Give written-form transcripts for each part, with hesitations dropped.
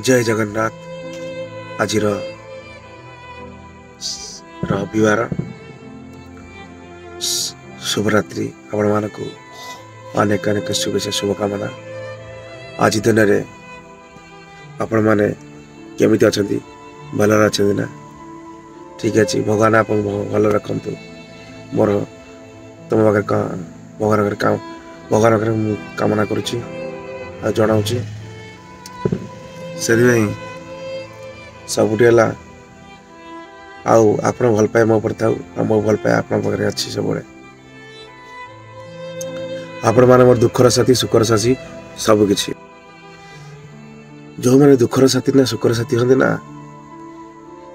जय जगन्नाथ। आज रविवार शुभरात्रि आपण मानक अनेक अनेक शुभेच्छा शुभकामना। आज दिन में आपण मैंने केमिति अच्छी भल अच्छा ना ठीक अच्छे भगवान आप भल रखु। मोर तुम पाखे भगवान कामना करुच्ची जनाऊँ से सबुठी है आप भल पाए मो पर था मो भल पाए आप अच्छी सब आपण मैंने मोर दुखर साथी सुखर साथी सबकि जो मैंने दुखर साथी ना सुखर साथी होंगे ना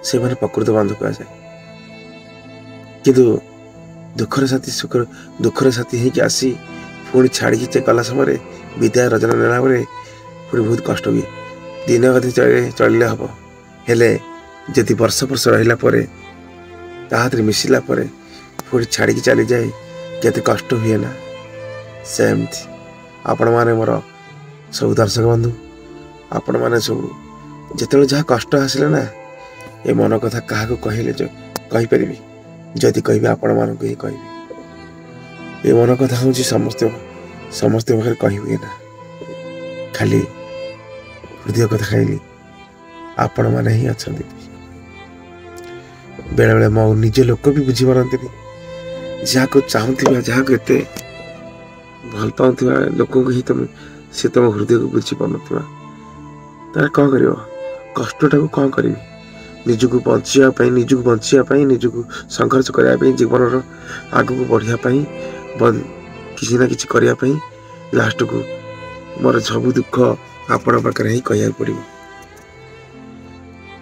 से मैंने प्रकृत बांधव कह जाए किंतु दुखर साथी ही आसी पुणी छाड़ी गला समय विदाय रचना नेला पुणी बहुत कष्ट हुए दिन कथी चलिए हम हेले जदि वर्ष वर्ष रहा मिसिला पुणी छाड़ी चली जाए केते कष्ट हुए ना सेमती आपण मैंने मोर सब दर्शक बंधु आपण मैंने सब जिते जहाँ कष्ट आसिले ना ये मन कथा क्या कहले कहीपरि जदि कह आपण मानक ही कह ये मन कथा हूँ समस्त पाखे कही हुए ना खाली हृदय कथा खाइली आपण मैंने ही अच्छा बेले बेले मो निज लोक भी बुझी पारती जहाँ को चाहूबा जहाँ को एत भल पाऊा लोक ही तुम सी तुम हृदय को बुझी पार तार कौन कर कष्टा को कौन करी निजक बचापी निजक संघर्ष करने जीवन आग को बढ़ापी किसी ना किसी करने लास्ट को मोर सब दुख आपण पाखे ही कह पड़ो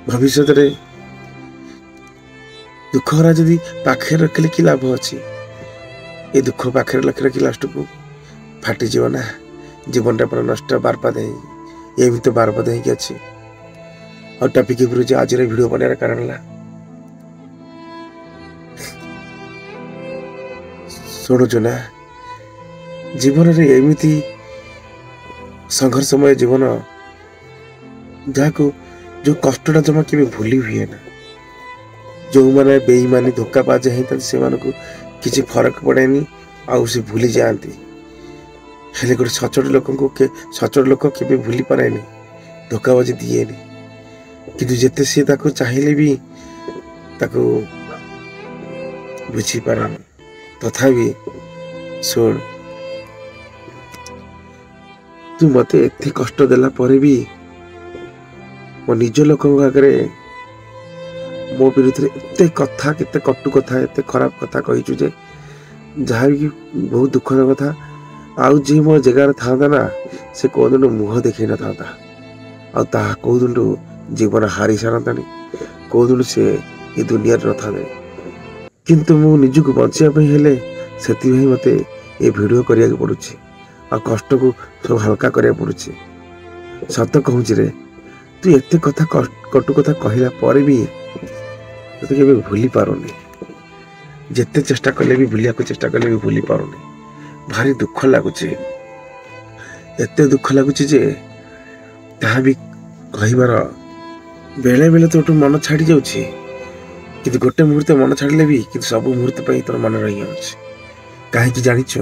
भविष्य दुख हरा जदि पाखे रखिले कि लाभ अच्छी ये दुख पाखे रखी लास्ट को फाटी जीव ना जीवन पूरा नष्ट बारपाद ये भी तो बारपाद हो अच्छी और टॉपिक आज वीडियो बनाने कारण है शुणुचु ना जीवन रे एमती संघर्षमय जीवन जहाँ को जो कष्टा जमा के भूली हुए ना जो मैंने बेईमानी धोखाबाज होता से किसी फरक पड़ेनी आउ से भूली जाती हेले गोटे सचोट लोक के भूली पारे धोखाबाजी दिएनी किंतु जिते सी चाहिए भी बुझी पारे तथापि शुण तू मत एत कष्ट देला पर भी मो निज लोक आगे मो विरुद्ध एत कथा केते कटु कथा एत खराब कथा कहीचु जे जहाँ भी बहुत दुखर कथा आउ जी मो जगार था ना से कौ दिन मुह देखी न था कौ दिन जीवन हारी सारतानी कौ दिन से ये दुनिया न था किंतु मु निजक बचापी हेले से मत ये वीडियो करिया पड़ुछि आ कष्ट को सब हल्का करिया पड़ुछि सत कहूँ रे तू एत कथा कटु कथा कहला पर भी तो के भूली पारुनी जिते चेष्टा कले भी भूलिया चेष्टा कले भी भूली पारुनी भारी दुख लगुच एत दुख लगुच जे ताहा भी कहबार बेले बेले तो मन छाड़ी जाऊँ कि गोटे मुहूर्त मन छाड़े भी कि सब मुहूर्त पर तोर मन रही कहीं जाच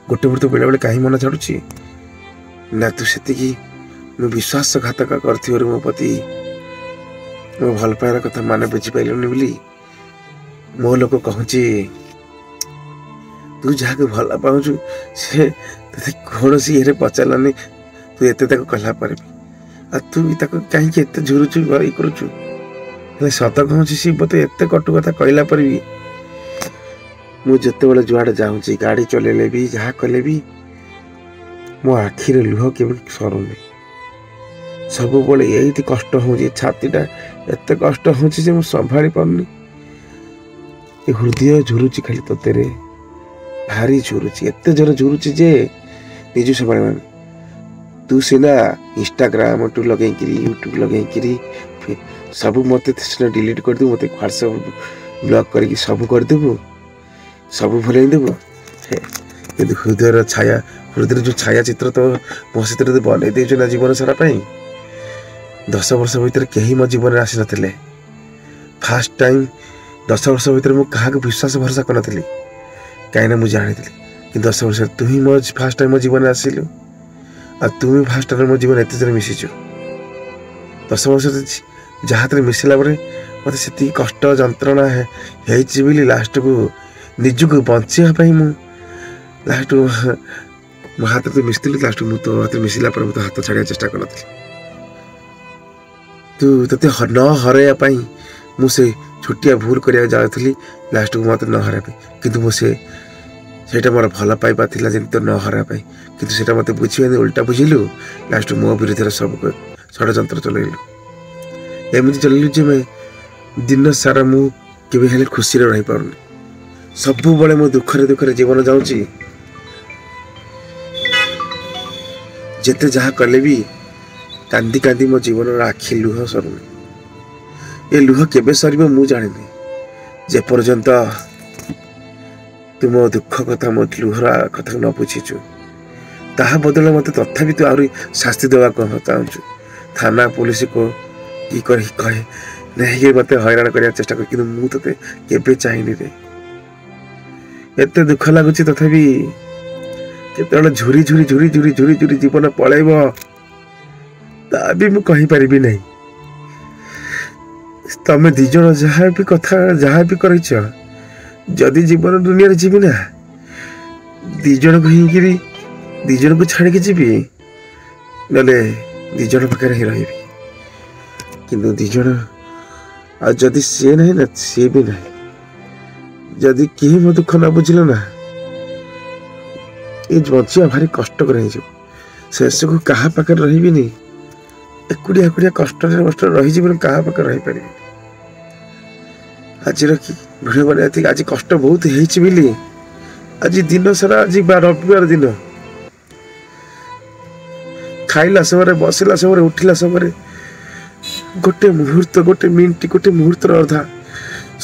गोटे मुहूर्त बेले बेले कहीं मन छाड़ू ना तू से विश्वासघातक कर मो प्रति मो भल पाइबार कथा मान बुझीपारूनी बोली मो लोक कहूँ तू जहाँ भल पाऊ से कौन सी ये पचारानी तू एत कहला पर भी तू भी कहीं एत झुरुचु ये करुचु सत कहूँ सी मत एत कटु कथा कहला पर भी मुझे बड़े जुआड़े जाऊँ गाड़ी चलेले भी जहाँ कले भी मो आखिरे लुह के सरुनी सब बड़े यही कष्ट हो छातीटा एत कष्ट हो संभाली पारनी हृदय झुरुची खाली तोते भारी झुरुची एत जोर झुरुची जे निज संभाल तू सीना इंस्टाग्राम टू लगे यूट्यूब लगे सब मत डिलीट करदेबू मत व्हाट्सएप ब्लॉक करके सब करदेबू सब भूलदेबू कि हृदय छाया हृदय जो छाया चित्र तो मो सहित बनई देना जीवन सारा 10 वर्ष भितर कहीं मो जीवन आसी नथिले। फास्ट टाइम 10 वर्ष भितर मु कहा विश्वास भरोसा कर नी कहीं मुझे जानी कि 10 वर्ष तुम ही मो फास्ट टाइम मो जीवन आसिलु आ तुम फास्ट टाइम मो जीवन एत मिशिचु। 10 वर्ष जहाँ मिसला मत से कष्ट जंत्रणा है लास्ट को निजक बचाई लास्ट मो हाथ तो मिसली लास्ट मुझे तो हाथ मिसला मत हाथ छाड़ा चेष्टा कर तू ते न हरवाई मुझे छोटिया भूल करा जाऊँगी लास्ट को मत न हर कि मुझे मोर भल पाइबा तो न हरवाई कि मत बुझे उल्टा बुझिलु लास्ट मो विरुद्ध सब षड्यंत्र चलैलु एमती चलैलु जे मैं दिन सारा मुझे खुशी रही पार सब बड़े मो दुखरे जीवन जाऊँगी जेते जहाँ कले भी कांदी कांदी मो जीवन आखि लुह सरुनी ये लुह केबे सरिबो मु जाने जे पर्यंत तुम दुख कथा मो लुहरा कथा न बुझीचु ताहा बदल मत तथापि तू आहरी शास्ति देवा चाहूँ थाना पुलिस को की कहे नहीं मत हैरान करने चेष्टा कर कि मुझे केबे चाहिए रे एत दुख लगुच तथापि केतल झुरी झुरी झुरी झुरी झुरी झुरी जीवन पलैब ता भी मु कहि परिबी नहीं। तमें दिज जहाँ भी कथा जहाँ भी कर जदि जीवन दुनिया जीवी ना दिज को हिंगिरी दिज को छाड़ के जीवी नले दिज पाखे ही रही किंतु दिज आदि सी ना ना सी भी ना जदि कहीं मो दुख न बुझल ना ये बचिया भारी कष्टकर शेष को क्या पाखे रही एकुड़िया एकुड़िया कष्ट रही क्या पाखे रही पारि आज भिडियो बना आज कष्ट बहुत होली आज दिन सारा आज रविवार दिन खाइला समय बसला समय उठिला समय गोटे मुहूर्त गोटे मिनट गोटे मुहूर्त अर्धा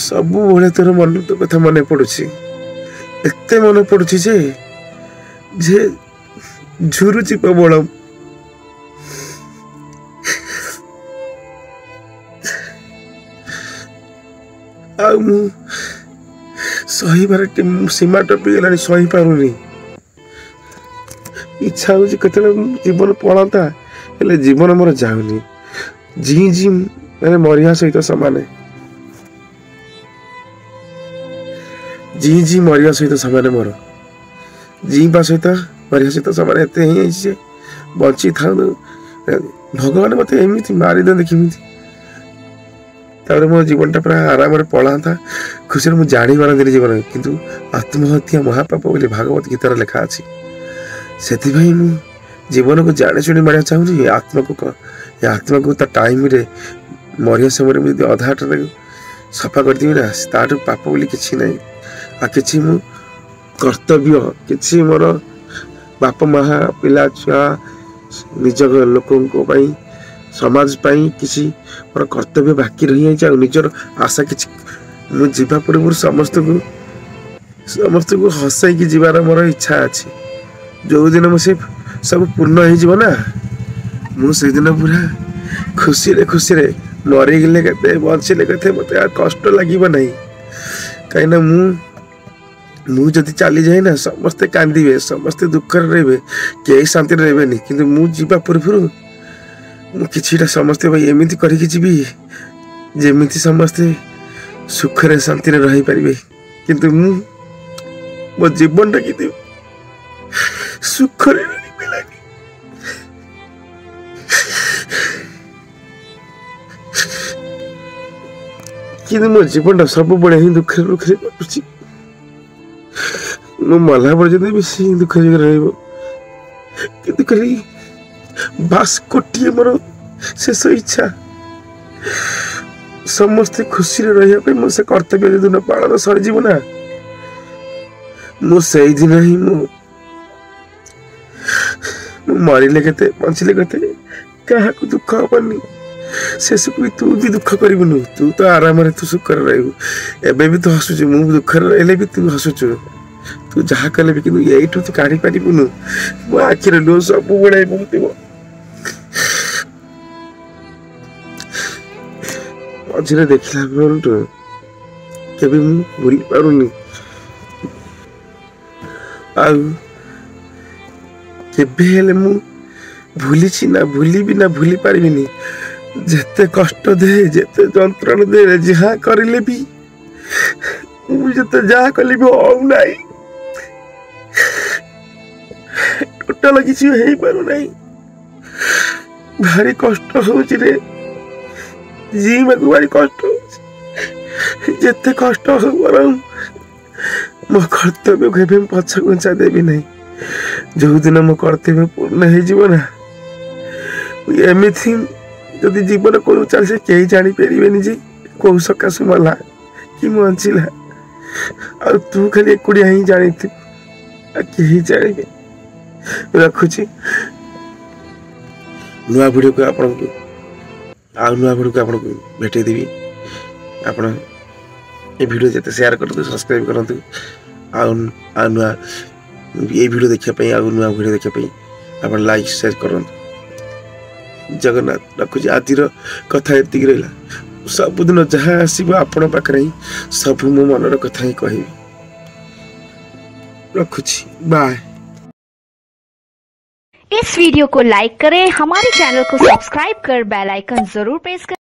सब भाई तोर मन तो कथा मन पड़ुछि एते मन पड़ुछि जे झुरुछि प्रबल सही बार सीमा टपी गलानी सही पारुनी इच्छा हो जीवन पड़ता हेले जीवन मोर जाऊनी जी जी मैंने मरिया सहित सामान जी जी मरिया सहित सामान मोर जीवा सहित मरिया सहित सामान एत बची था भगवान मत एमती मारी दे किमी मो जीवन पूरा आराम पड़ा था खुशी मुझे जानी पारती जीवन किंतु आत्महत्या महापाप बोली भागवत गीतार लिखा अच्छी से जीवन को जाने शुणी मारा चाहूँ आत्मा को टाइम रे मरिया समय मुझे अधा सफा करदेवी ना ताठू पाप बोली किसी ना आ कि कर्तव्य कि मोर बाप माँ पिला छुआ निज लोकों समाज किसी मोर कर्तव्य बाकी रही जाए निजर आशा कि मुझे पूर्व समस्त को हसैकी जीवार मोर इच्छा अच्छी जो दिन मुझे सब पूर्ण हो ना मुझे दिन पूरा खुशी रे मरीगले के बचले के मत कष्ट लगे ना कहीं मुझे चली जाए ना समस्ते कांदे समस्ते दुख रे कई शांति रे कि मुझे पूर्व किछिटा समस्ते भाई एमती करके जीवी जेमिति समस्ते सुखरे शांति रही पारे किंतु मो जीवन कि सुखरे कि मो जीवन सब बड़े ही दुखे दुखे कटुची मो मला पर्यटन बेसी दुख कि खाली बास गोटे मोर शेष इच्छा समस्ते खुशी रही मो से कर्तव्य जो दिन पालन सरीज ना मुझे दिन ही मरले के बचले के क्या दुख हबनी शेष को तू भी दुख करूँ तू तो आराम तू सुख रही भी तो हसुचु मु दुख रही भी तू हसुचु तू जहाँ कले भी कि यू तू काढ़ी पारूनु मो आखिर लुह सब बड़े बहुत मझे देखला बेलू केबे मु भूली पारुनी केबे हेले मु भूली ना भूली पारिबिनी जेते कष्ट दे जेते जंत्रणा दे जहाँ करिले भी जेते जहाँ कली भी हो नाई टोटाल किसी हो पारु नाई भारी कष्ट होची रे जीवा को भारी कष्ट जेते कष्ट हो बरम मो कर्तव्य केबे पछ घुंचा देबी नहीं जो दिन मो कर्तव्य पूर्ण हो जीव ना एमिथिंग जदि जीवन को चल से कहीं जानी पारे जे कौ सकाश मला कि बंचला आ तू खाली एकुड़िया ही जानी कहीं जाने रखुची नुआ वीडियो को आपण नुआ वीडियो को आपण भेटे देवी आपण ये वीडियो जते शेयर करतु सब्सक्राइब करतु आ नुआ ये वीडियो देखिया आ नुआ वीडियो देखिया आपण लाइक शेयर करतु जगन्नाथ रखुची आज कथा एति रहा सबुदिन जहाँ आसो आपण पाखे ही सब मो मनर कथा ही कह रखुची बाय। इस वीडियो को लाइक करें, हमारे चैनल को सब्सक्राइब कर बेल आइकन जरूर प्रेस करें।